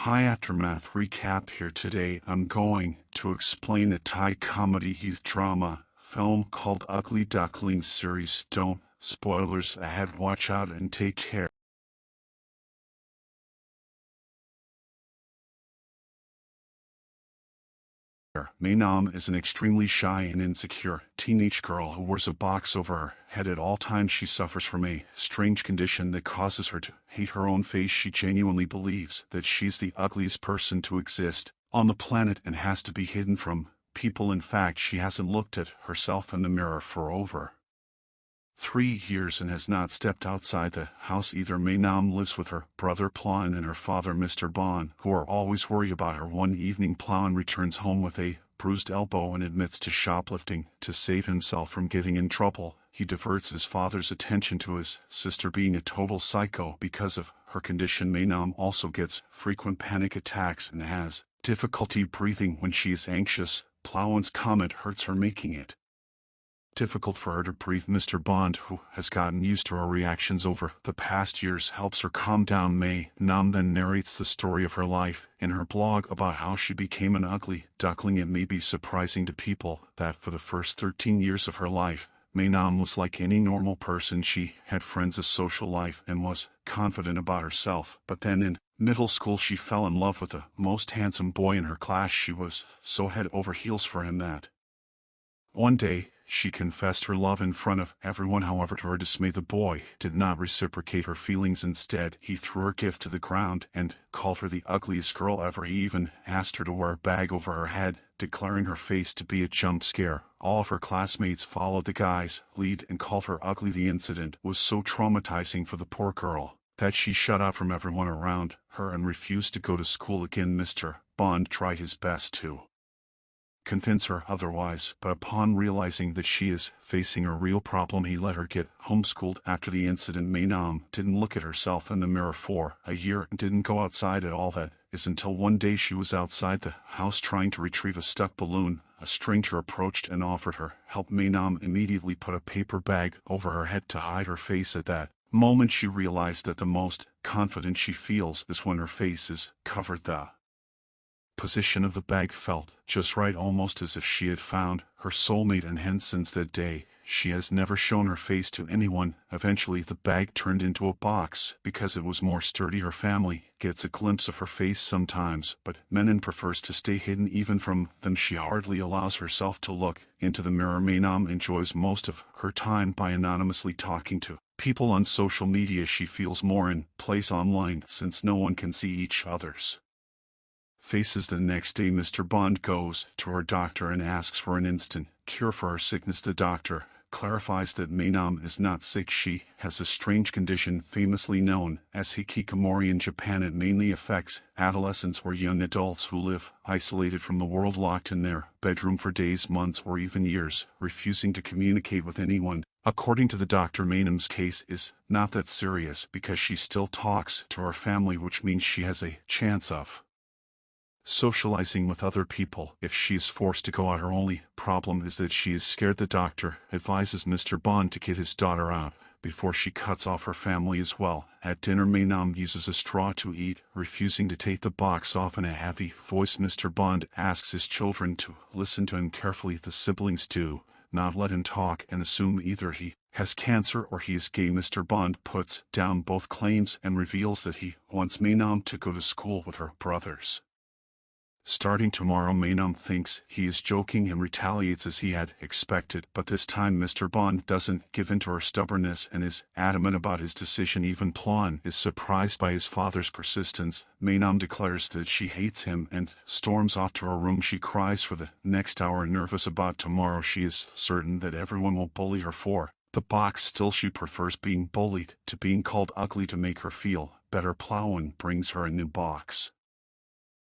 Hi, Aftermath recap here. Today I'm going to explain a Thai comedy youth drama film called Ugly Duckling series. Don't spoilers ahead, watch out and take care. Maenam is an extremely shy and insecure teenage girl who wears a box over her head at all times. She suffers from a strange condition that causes her to hate her own face. She genuinely believes that she's the ugliest person to exist on the planet and has to be hidden from people. In fact, she hasn't looked at herself in the mirror for over 3 years and has not stepped outside the house either. Maenam lives with her brother Plauen and her father Mr. Bon, who are always worried about her. One evening, Plauen returns home with a bruised elbow and admits to shoplifting. To save himself from getting in trouble, he diverts his father's attention to his sister being a total psycho. Because of her condition, Maenam also gets frequent panic attacks and has difficulty breathing when she is anxious. Plauen's comment hurts her, making it difficult for her to breathe. Mr. Bond, who has gotten used to her reactions over the past years, helps her calm down. Maenam then narrates the story of her life in her blog about how she became an ugly duckling. It may be surprising to people that for the first 13 years of her life, Maenam was like any normal person. She had friends, a social life, and was confident about herself. But then in middle school she fell in love with the most handsome boy in her class. She was so head over heels for him that one day she confessed her love in front of everyone. However, to her dismay, the boy did not reciprocate her feelings. Instead, he threw her gift to the ground and called her the ugliest girl ever. He even asked her to wear a bag over her head, declaring her face to be a jump scare. All of her classmates followed the guy's lead and called her ugly. The incident was so traumatizing for the poor girl that she shut out from everyone around her and refused to go to school again. Mr. Bond tried his best to convince her otherwise, but upon realizing that she is facing a real problem, he let her get homeschooled. After the incident, Maenam didn't look at herself in the mirror for a year and didn't go outside at all. That is until one day she was outside the house trying to retrieve a stuck balloon. A stranger approached and offered her help. Maenam immediately put a paper bag over her head to hide her face. At that moment, she realized that the most confident she feels is when her face is covered. The position of the bag felt just right, almost as if she had found her soulmate, and hence since that day she has never shown her face to anyone. Eventually the bag turned into a box because it was more sturdy. Her family gets a glimpse of her face sometimes, but Menon prefers to stay hidden even from them. She hardly allows herself to look into the mirror. Maenam enjoys most of her time by anonymously talking to people on social media. She feels more in place online since no one can see each other's faces. The next day, Mr. Bond goes to her doctor and asks for an instant cure for her sickness. The doctor clarifies that Maenam is not sick. She has a strange condition famously known as hikikomori in Japan. It mainly affects adolescents or young adults who live isolated from the world, locked in their bedroom for days, months, or even years, refusing to communicate with anyone. According to the doctor, Maenam's case is not that serious because she still talks to her family, which means she has a chance of socializing with other people if she is forced to go out. Her only problem is that she is scared. The doctor advises Mr. Bond to get his daughter out before she cuts off her family as well. At dinner, Maenam uses a straw to eat, refusing to take the box off. In a heavy voice, Mr. Bond asks his children to listen to him carefully. The siblings do not let him talk and assume either he has cancer or he is gay. Mr. Bond puts down both claims and reveals that he wants Maenam to go to school with her brothers starting tomorrow. Maenam thinks he is joking and retaliates as he had expected, but this time Mr. Bond doesn't give in to her stubbornness and is adamant about his decision. Even Plauen is surprised by his father's persistence. Maenam declares that she hates him and storms off to her room. She cries for the next hour, nervous about tomorrow. She is certain that everyone will bully her for the box. Still, she prefers being bullied to being called ugly to make her feel better. Plauen brings her a new box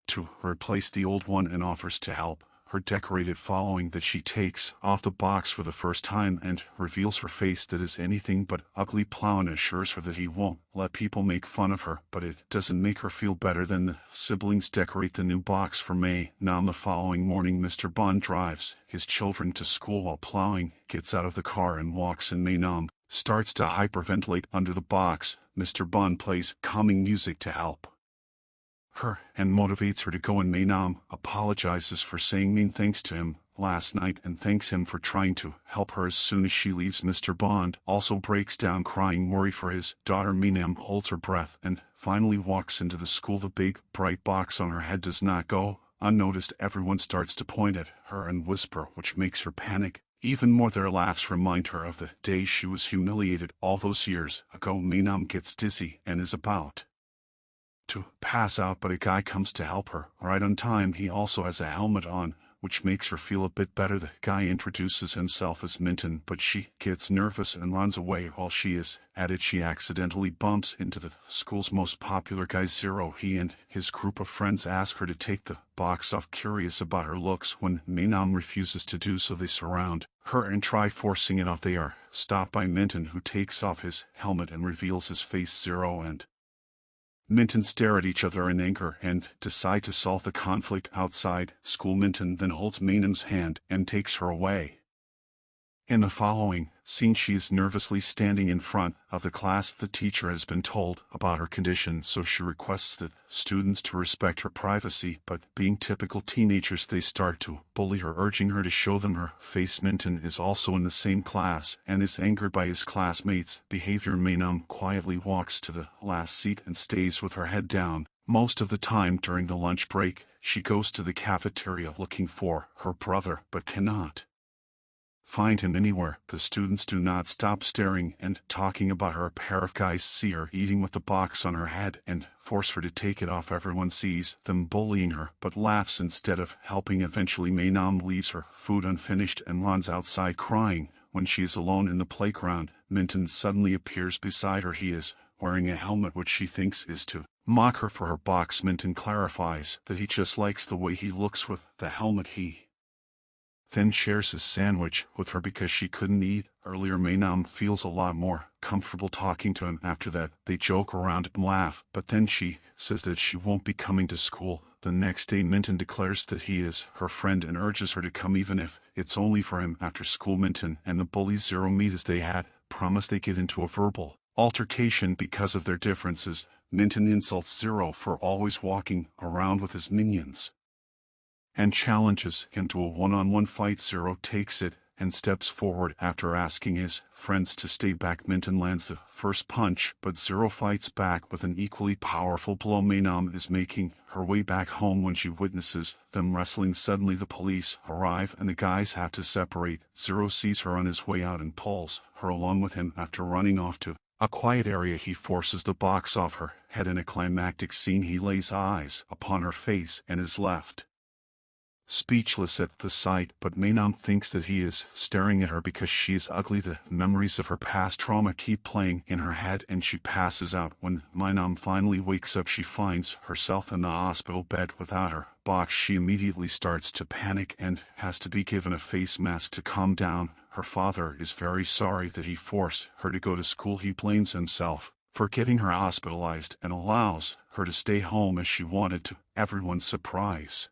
to replace the old one and offers to help her decorate it. Following that, she takes off the box for the first time and reveals her face that is anything but ugly. Plauen assures her that he won't let people make fun of her, but it doesn't make her feel better. Then the siblings decorate the new box for Maenam. The following morning, Mr. Bond drives his children to school while Plauen gets out of the car and walks in. Maenam starts to hyperventilate under the box. Mr. Bond plays calming music to help her and motivates her to go, and Maynam apologizes for saying mean things to him last night and thanks him for trying to help her as soon as she leaves. Mr. Bond also breaks down crying, worry for his daughter. Maynam holds her breath and finally walks into the school. The big, bright box on her head does not go unnoticed. Everyone starts to point at her and whisper, which makes her panic even more. Their laughs remind her of the day she was humiliated all those years ago. Maynam gets dizzy and is about to pass out, but a guy comes to help her right on time. He also has a helmet on, which makes her feel a bit better. The guy introduces himself as Minton, but she gets nervous and runs away. While she is at it, she accidentally bumps into the school's most popular guy, Zero. He and his group of friends ask her to take the box off, curious about her looks. When Maynam refuses to do so, they surround her and try forcing it off. They are stopped by Minton, who takes off his helmet and reveals his face. Zero and Minton stare at each other in anger and decide to solve the conflict outside school. Minton then holds Maynam's hand and takes her away. In the following scene, she is nervously standing in front of the class. The teacher has been told about her condition, so she requests the students to respect her privacy, but being typical teenagers, they start to bully her, urging her to show them her face. Minton is also in the same class and is angered by his classmates' behavior. Maynam quietly walks to the last seat and stays with her head down. Most of the time during the lunch break, she goes to the cafeteria looking for her brother, but cannot find him anywhere. The students do not stop staring and talking about her. A pair of guys see her eating with the box on her head and force her to take it off. Everyone sees them bullying her, but laughs instead of helping. Eventually, Maynam leaves her food unfinished and runs outside crying. When she is alone in the playground, Minton suddenly appears beside her. He is wearing a helmet, which she thinks is to mock her for her box. Minton clarifies that he just likes the way he looks with the helmet. He then shares his sandwich with her because she couldn't eat earlier. Maynam feels a lot more comfortable talking to him after that. They joke around and laugh, but then she says that she won't be coming to school the next day. Minton declares that he is her friend and urges her to come, even if it's only for him. After school, Minton and the bully Zero meet. As they had promised, they get into a verbal altercation because of their differences. Minton insults Zero for always walking around with his minions and challenges him to a one-on-one fight. Zero takes it and steps forward after asking his friends to stay back. Minton lands the first punch, but Zero fights back with an equally powerful blow. Maynam is making her way back home when she witnesses them wrestling. Suddenly the police arrive and the guys have to separate. Zero sees her on his way out and pulls her along with him. After running off to a quiet area, he forces the box off her head. In a climactic scene, he lays eyes upon her face and is left speechless at the sight, but Maynam thinks that he is staring at her because she is ugly. The memories of her past trauma keep playing in her head and she passes out. When Maynam finally wakes up, she finds herself in the hospital bed without her box. She immediately starts to panic and has to be given a face mask to calm down. Her father is very sorry that he forced her to go to school. He blames himself for getting her hospitalized and allows her to stay home as she wanted to everyone's surprise.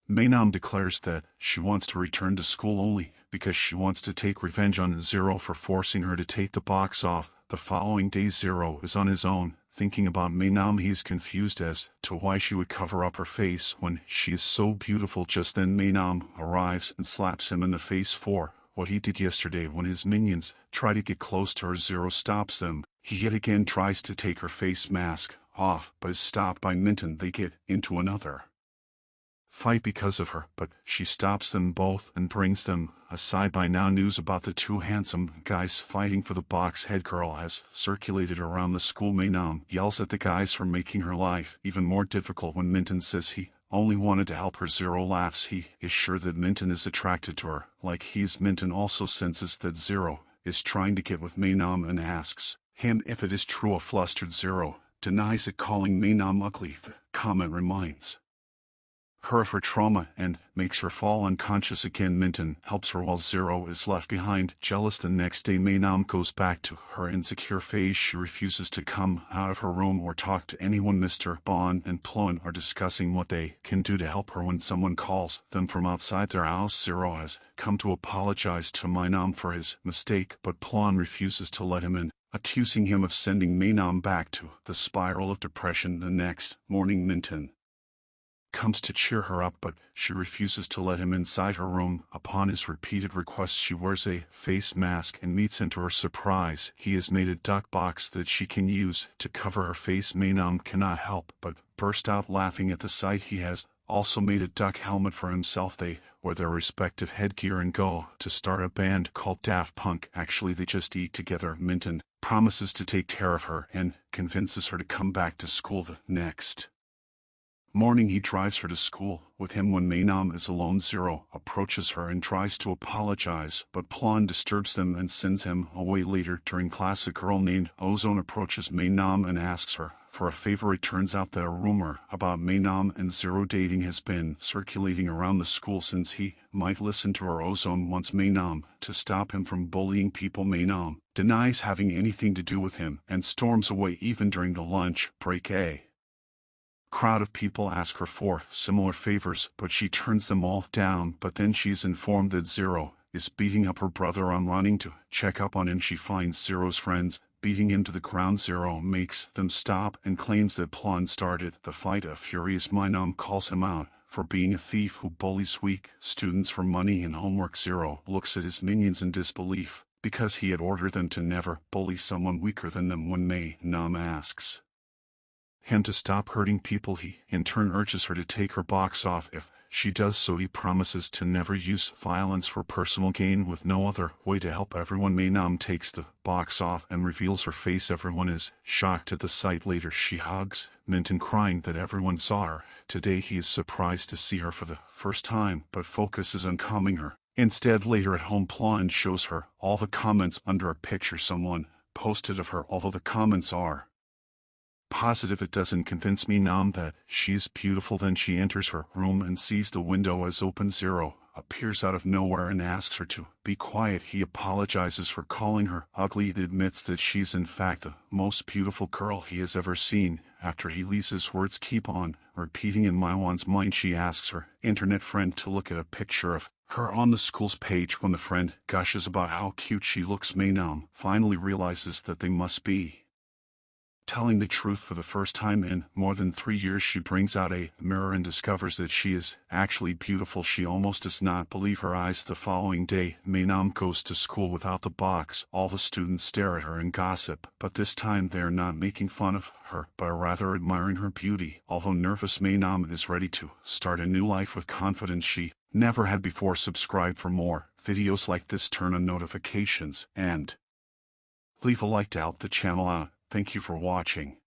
Maynam declares that she wants to return to school only because she wants to take revenge on Zero for forcing her to take the box off. The following day, Zero is on his own, thinking about Maynam. He is confused as to why she would cover up her face when she is so beautiful. Just then Maynam arrives and slaps him in the face for what he did yesterday. When his minions try to get close to her, Zero stops them. He yet again tries to take her face mask off, but is stopped by Minton. They get into another fight because of her, but she stops them both and brings them aside. By now, news about the two handsome guys fighting for the box head girl has circulated around the school. Maynam yells at the guys for making her life even more difficult. When Minton says he only wanted to help her, Zero laughs. He is sure that Minton is attracted to her like he is. Minton also senses that Zero is trying to get with Maynam and asks him if it is true. A flustered Zero denies it, calling Maynam ugly. The comment reminds her of her trauma and makes her fall unconscious again. Minton helps her while Zero is left behind, jealous. The next day, Maynam goes back to her insecure phase. She refuses to come out of her room or talk to anyone. Mr. Bond and Plon are discussing what they can do to help her when someone calls them from outside their house. Zero has come to apologize to Maynam for his mistake, but Plon refuses to let him in. accusing him of sending Mainam back to the spiral of depression. The next morning Minton comes to cheer her up, but she refuses to let him inside her room. Upon his repeated requests, she wears a face mask and meets him. To her surprise, he has made a duck box that she can use to cover her face. Mainam cannot help but burst out laughing at the sight. He has also made a duck helmet for himself. They wear their respective headgear and go to start a band called Daft Punk. Actually, they just eat together. Minton promises to take care of her and convinces her to come back to school the next morning. He drives her to school with him. When Mainam is alone, Zero approaches her and tries to apologize, but Plon disturbs them and sends him away. Later during class, a girl named Ozone approaches Mainam and asks her for a favor. It turns out that a rumor about Mainam and Zero dating has been circulating around the school. Since he might listen to her, Ozone wants Mainam to stop him from bullying people. Mainam denies having anything to do with him and storms away. Even during the lunch break, a crowd of people ask her for similar favors, but she turns them all down. But then she's informed that Zero is beating up her brother. On running to check up on him, she finds Zero's friends beating him to the ground. Zero makes them stop and claims that Plon started the fight. A furious Mainam calls him out for being a thief who bullies weak students for money and homework. Zero looks at his minions in disbelief because he had ordered them to never bully someone weaker than them. When Mainam asks him to stop hurting people, he in turn urges her to take her box off. If she does so, he promises to never use violence for personal gain. With no other way to help everyone, Mainam takes the box off and reveals her face. Everyone is shocked at the sight. Later, she hugs Minton, crying that everyone saw her. Today he is surprised to see her for the first time, but focuses on calming her. Instead, later at home, Plon shows her all the comments under a picture someone posted of her. Although the comments are positive, it doesn't convince Mainam that she is beautiful. Then she enters her room and sees the window as open. Zero appears out of nowhere and asks her to be quiet. He apologizes for calling her ugly and admits that she's in fact the most beautiful girl he has ever seen. After he leaves, his words keep on repeating in Maiwan's mind. She asks her internet friend to look at a picture of her on the school's page. When the friend gushes about how cute she looks, Mainam finally realizes that they must be telling the truth. For the first time in more than 3 years, she brings out a mirror and discovers that she is actually beautiful. She almost does not believe her eyes. The following day, Mainam goes to school without the box. All the students stare at her and gossip, but this time they are not making fun of her, but rather admiring her beauty. Although nervous, Mainam is ready to start a new life with confidence she never had before. Subscribe for more videos like this, turn on notifications, and leave a like to help the channel out. Thank you for watching.